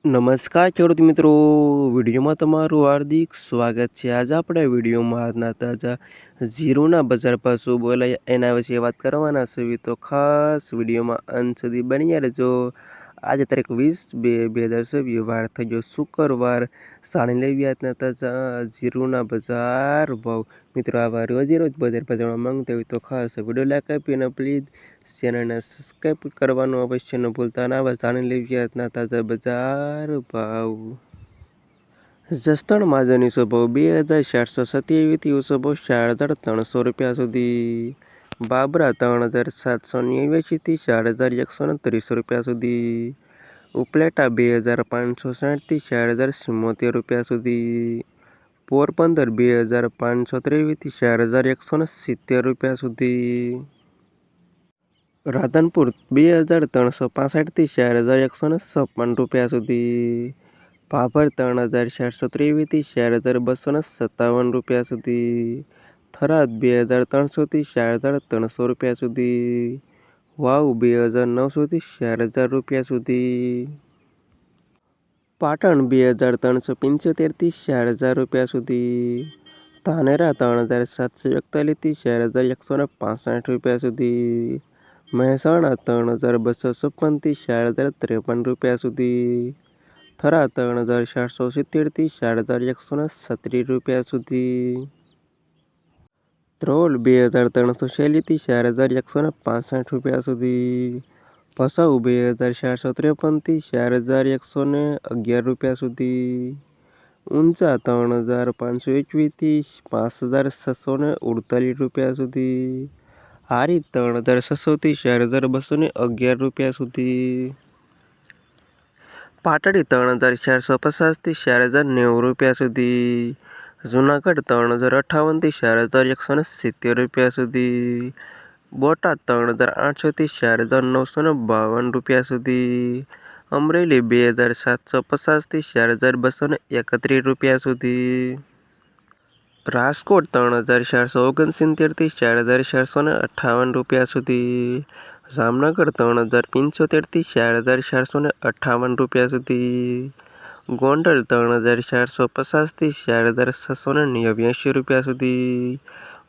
નમસ્કાર ખેડૂત મિત્રો, વિડીયોમાં તમારું હાર્દિક સ્વાગત છે। આજે આપણે વિડીયોમાં આજના તાજા જીરુના બજાર ભાવ શું બોલાયા એના વિશે વાત કરવાના છે, તો ખાસ વિડીયોમાં અંત સુધી બન્યા રહેજો। આજે તારીખ 20/2/2024 વાર થઈ ગયો શુક્રવાર। જાણી લેવી આજના તાજા જીરુના બજાર ભાવ। મિત્રો આવા રોજે રોજ બજાર ભાવ જાણવા માંગતા હોય તો ખાસ વિડીયો લાઈક આપી અને પ્લીઝ ચેનલને સબસ્ક્રાઈબ કરવાનું અવશ્ય ન ભૂલતા। અને આવા જાણી લેવી આજના તાજા બજાર ભાવ। જસદણ માર્કેટનો ઊંચો ભાવ 2427થી ઊંચો ભાવ 4300 રૂપિયા સુધી। બાબરા 3789થી 4130 રૂપિયા સુધી। ઉપલેટા 2560થી 4074 રૂપિયા સુધી। પોરબંદર 2523થી 4170 રૂપિયા સુધી। રાધનપુર 2365થી 4156 રૂપિયા સુધી। ભાભર 3423થી 4257 રૂપિયા સુધી। થરાદ 2300થી 4300 રૂપિયા સુધી। વાવ 2900થી 4000 રૂપિયા સુધી। પાટણ 2375થી 4000 રૂપિયા સુધી। ધાનેરા 3741થી 4165 રૂપિયા સુધી। મહેસાણા 3256થી 4053 રૂપિયા સુધી। થરા 3470થી 4136 રૂપિયા સુધી। ધ્રોલ 2346થી 4165 રૂપિયા સુધી। ભચાઉ 2453થી 4111 રૂપિયા સુધી। ઊંઝા 3521થી 5648 રૂપિયા સુધી। હારીજ 3600થી 4211 રૂપિયા સુધી। પાટડી 3450થી 4090 રૂપિયા સુધી। જુનાગઢ 3058થી 4170 રૂપિયા સુધી। બોટાદ 3800થી 4952 રૂપિયા સુધી। અમરેલી 2750થી 4231 રૂપિયા સુધી। રાજકોટ 3469થી 4458 રૂપિયા સુધી। જામનગર 3075થી 4458 રૂપિયા સુધી। ગોંડલ 3450થી 4689 રૂપિયા સુધી।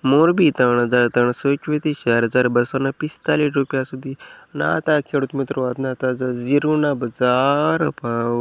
મોરબી 3321થી 4245 રૂપિયા સુધી। અને આ હતા ખેડૂત મિત્રો આજના તાજા જીરુના બજાર ભાવ।